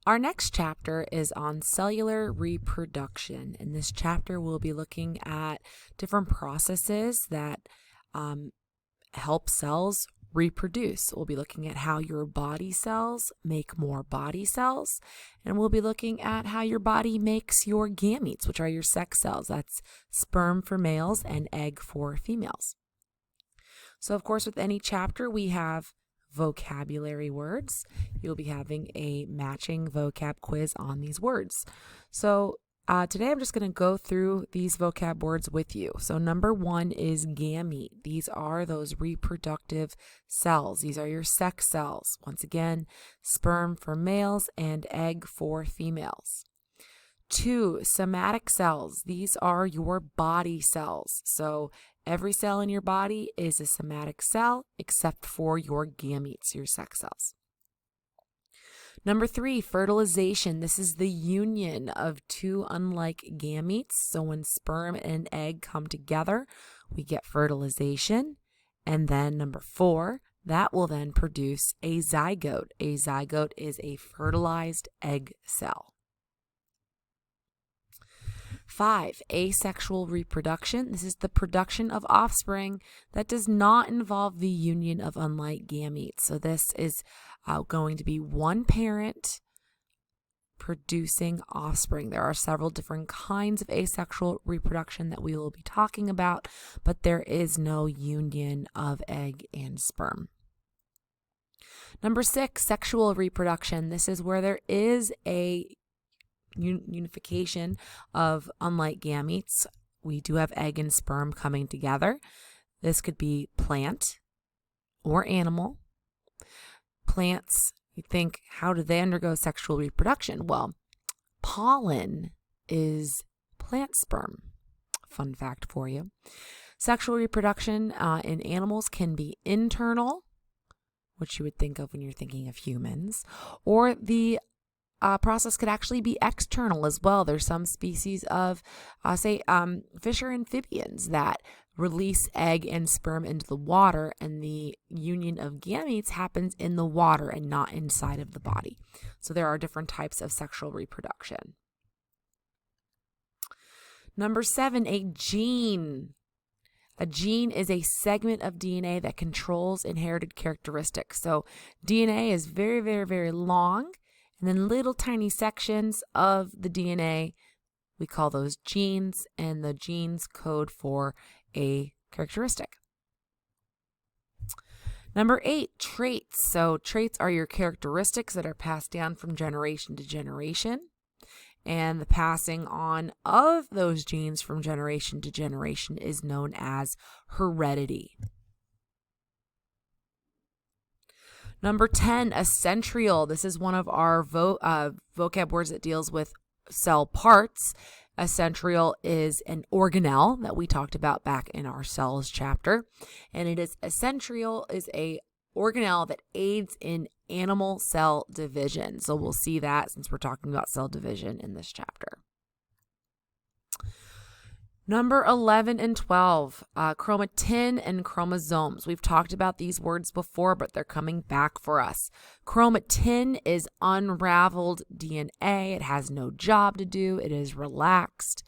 Our next chapter is on cellular reproduction. In this chapter, we'll be looking at different processes that help cells reproduce. We'll be looking at how your body cells make more body cells, and we'll be looking at how your body makes your gametes, which are your sex cells. That's sperm for males and egg for females. So, of course, with any chapter, we have vocabulary words. You'll be having a matching vocab quiz on these words. So today I'm just going to go through these vocab words with you. So number 1 is gamete. These are those reproductive cells. These are your sex cells. Once again, sperm for males and egg for females. 2, somatic cells. These are your body cells. So every cell in your body is a somatic cell except for your gametes, your sex cells. Number 3, fertilization. This is the union of two unlike gametes. So when sperm and egg come together, we get fertilization. And then number 4, that will then produce a zygote. A zygote is a fertilized egg cell. 5, asexual reproduction. This is the production of offspring that does not involve the union of unlike gametes. So this is going to be one parent producing offspring. There are several different kinds of asexual reproduction that we will be talking about, but there is no union of egg and sperm. Number 6, sexual reproduction. This is where there is a unification of unlike gametes. We do have egg and sperm coming together. This could be plant or animal. Plants, you think, how do they undergo sexual reproduction? Well, pollen is plant sperm. Fun fact for you. Sexual reproduction in animals can be internal, which you would think of when you're thinking of humans, or the process could actually be external as well. There's some species of, fish or amphibians that release egg and sperm into the water, and the union of gametes happens in the water and not inside of the body. So there are different types of sexual reproduction. Number 7, a gene. A gene is a segment of DNA that controls inherited characteristics. So DNA is very, very, very long. And then little tiny sections of the DNA, we call those genes, and the genes code for a characteristic. Number 8, traits. So traits are your characteristics that are passed down from generation to generation. And the passing on of those genes from generation to generation is known as heredity. Number 10, a centriole. This is one of our vocab words that deals with cell parts. A centriole is an organelle that we talked about back in our cells chapter. And a centriole is a organelle that aids in animal cell division. So we'll see that since we're talking about cell division in this chapter. Number 11 and 12, chromatin and chromosomes. We've talked about these words before, but they're coming back for us. Chromatin is unraveled DNA. It has no job to do. It is relaxed.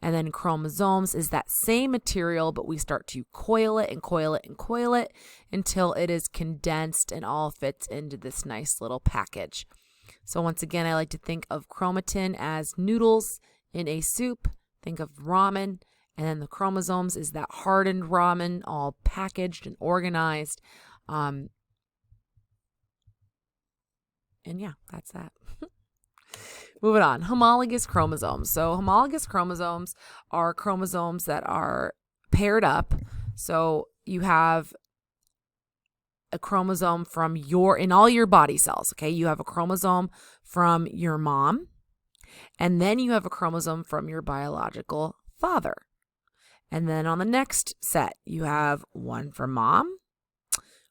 And then chromosomes is that same material, but we start to coil it and coil it and coil it until it is condensed and all fits into this nice little package. So once again, I like to think of chromatin as noodles in a soup. Think of ramen, and then the chromosomes is that hardened ramen, all packaged and organized. And yeah, that's that. Moving on, homologous chromosomes. So homologous chromosomes are chromosomes that are paired up. So you have a chromosome from in all your body cells, okay? You have a chromosome from your mom. And then you have a chromosome from your biological father. And then on the next set, you have one from mom,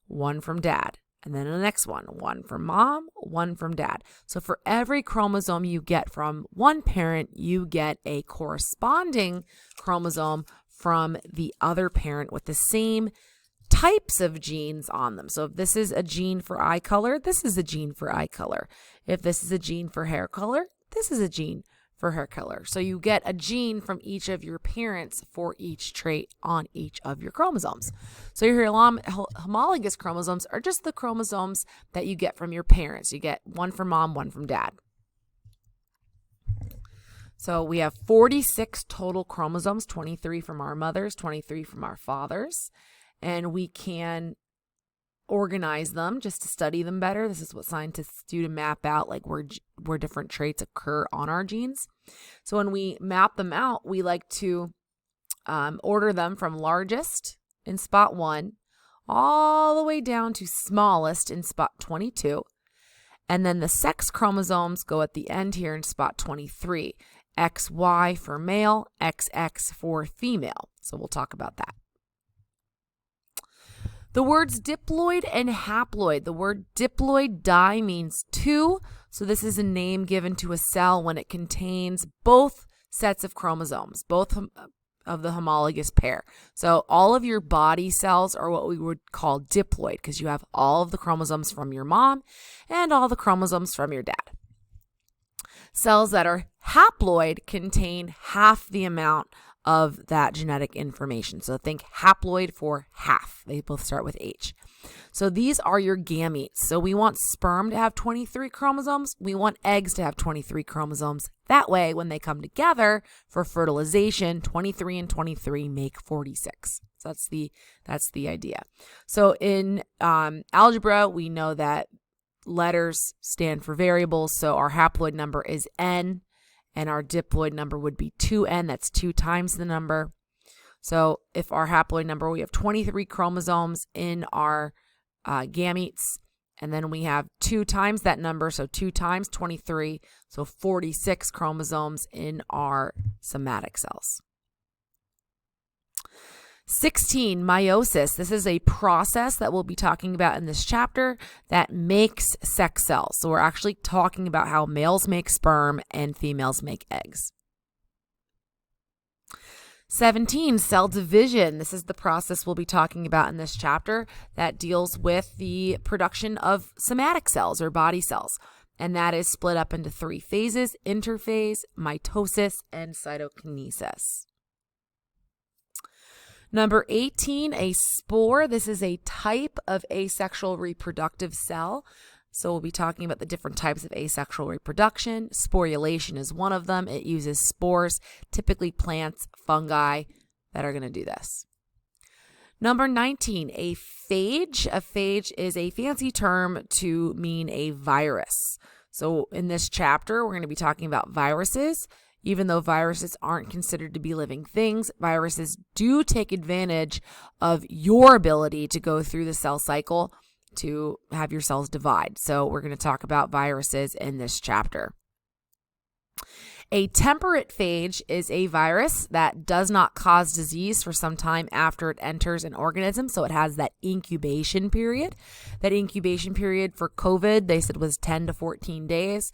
one from dad. And then the next one from mom, one from dad. So for every chromosome you get from one parent, you get a corresponding chromosome from the other parent with the same types of genes on them. So if this is a gene for eye color, this is a gene for eye color. If this is a gene for hair color, this is a gene for hair color. So you get a gene from each of your parents for each trait on each of your chromosomes. So your homologous chromosomes are just the chromosomes that you get from your parents. You get one from mom, one from dad. So we have 46 total chromosomes, 23 from our mothers, 23 from our fathers, and we can organize them just to study them better. This is what scientists do to map out like where different traits occur on our genes. So when we map them out, we like to order them from largest in spot 1 all the way down to smallest in spot 22. And then the sex chromosomes go at the end here in spot 23. XY for male, XX for female. So we'll talk about that. The words diploid and haploid. The word diploid, di, means two. So this is a name given to a cell when it contains both sets of chromosomes, both of the homologous pair. So all of your body cells are what we would call diploid because you have all of the chromosomes from your mom and all the chromosomes from your dad. Cells that are haploid contain half the amount of that genetic information. So think haploid for half. They both start with H. So these are your gametes. So we want sperm to have 23 chromosomes. We want eggs to have 23 chromosomes. That way, when they come together for fertilization, 23 and 23 make 46. So that's the idea. So in algebra, we know that letters stand for variables. So our haploid number is N. And our diploid number would be 2N. That's 2 times the number. So if our haploid number, we have 23 chromosomes in our gametes, and then we have 2 times that number, so 2 times 23, so 46 chromosomes in our somatic cells. 16, meiosis. This is a process that we'll be talking about in this chapter that makes sex cells. So we're actually talking about how males make sperm and females make eggs. 17, cell division. This is the process we'll be talking about in this chapter that deals with the production of somatic cells or body cells. And that is split up into 3 phases: interphase, mitosis, and cytokinesis. Number 18, a spore. This is a type of asexual reproductive cell. So we'll be talking about the different types of asexual reproduction. Sporulation is one of them. It uses spores, typically plants, fungi that are going to do this. Number 19, a phage. A phage is a fancy term to mean a virus. So in this chapter, we're going to be talking about viruses. Even though viruses aren't considered to be living things, viruses do take advantage of your ability to go through the cell cycle to have your cells divide. So we're going to talk about viruses in this chapter. A temperate phage is a virus that does not cause disease for some time after it enters an organism. So it has that incubation period. That incubation period for COVID, they said, was 10 to 14 days.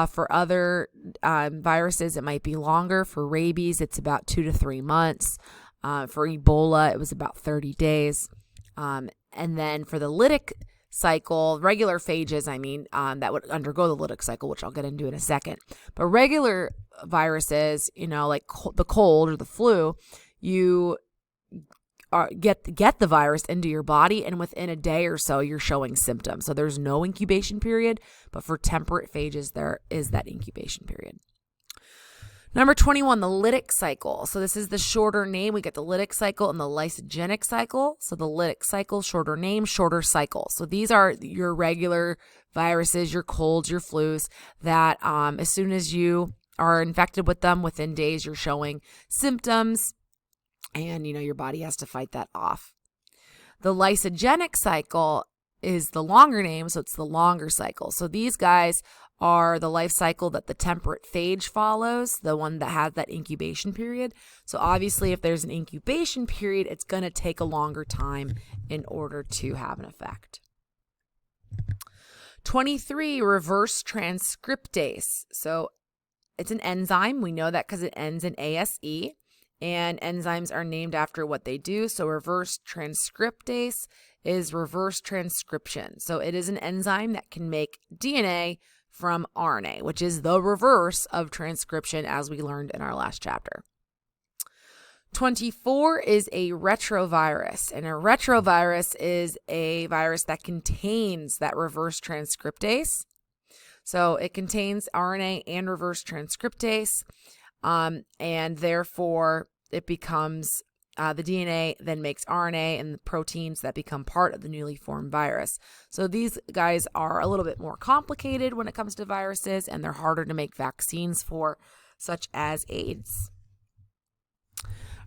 For other viruses, it might be longer. For rabies, it's about 2 to 3 months. For Ebola, it was about 30 days. And then for the lytic cycle, regular phages, that would undergo the lytic cycle, which I'll get into in a second. But regular viruses, like the cold or the flu, you get the virus into your body, and within a day or so, you're showing symptoms. So there's no incubation period, but for temperate phages, there is that incubation period. Number 21, the lytic cycle. So this is the shorter name. We get the lytic cycle and the lysogenic cycle. So the lytic cycle, shorter name, shorter cycle. So these are your regular viruses, your colds, your flus, that as soon as you are infected with them, within days, you're showing symptoms. And, your body has to fight that off. The lysogenic cycle is the longer name, so it's the longer cycle. So these guys are the life cycle that the temperate phage follows, the one that has that incubation period. So obviously, if there's an incubation period, it's going to take a longer time in order to have an effect. 23, reverse transcriptase. So it's an enzyme. We know that because it ends in ASE. and enzymes are named after what they do. So reverse transcriptase is reverse transcription. So it is an enzyme that can make DNA from RNA, which is the reverse of transcription, as we learned in our last chapter. 24 is a retrovirus, and a retrovirus is a virus that contains that reverse transcriptase. So it contains RNA and reverse transcriptase, and therefore it becomes the DNA then makes RNA and the proteins that become part of the newly formed virus. So these guys are a little bit more complicated when it comes to viruses, and they're harder to make vaccines for, such as AIDS.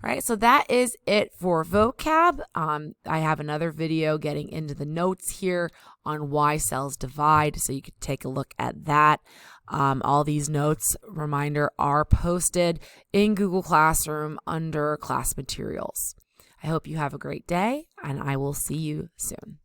All right, so that is it for vocab. I have another video getting into the notes here on why cells divide, so you could take a look at that. All these notes, reminder, are posted in Google Classroom under class materials. I hope you have a great day, and I will see you soon.